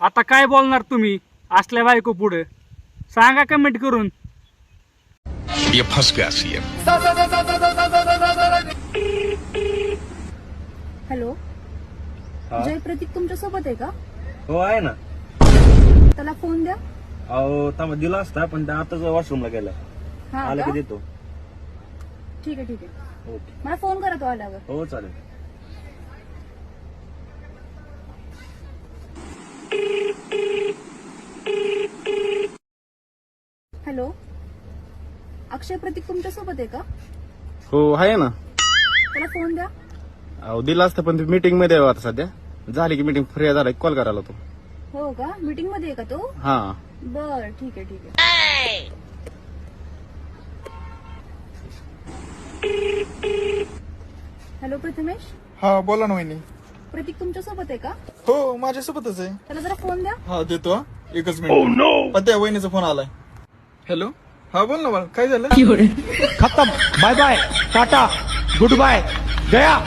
आता काय बोलणार तुम्ही असल्या बायको पुढे? सांगा कमेंट करून. ये फंस गया सीएम. हॅलो, जय प्रतीक तुमच्या सोबत आहे का? हो आहे ना. त्याला फोन द्या. अहो तमा दिला असता पण त्या आताच वॉशरूमला गेला. हा आलं का? की देतो. ठीक आहे ठीक आहे, ओके. मला फोन करा तो आल्यावर. हो चालेल. हॅलो, अक्षय प्रतीक तुमच्या सोबत आहे का? हो आहे ना. त्याला फोन द्या. अहो दिला असतं पण मीटिंग मध्ये आहे आता सध्या. झाली की मीटिंग फ्री झाला कॉल करायला तो. हो का, मीटिंग मध्ये आहे का तो? हा. बर ठीक आहे ठीक आहे. हॅलो प्रथमेश, हा बोला ना वहिनी. प्रतीक तुमच्या सोबत आहे का? हो माझ्यासोबतच आहे. त्याला जरा फोन द्या. हा देतो हा. एकच मिनिट. पण त्या वहिनीचा फोन आलाय. हॅलो, हा बोल ना बाळ, काय झालं? खत्म. Bye bye, ta-ta, good bye, गया.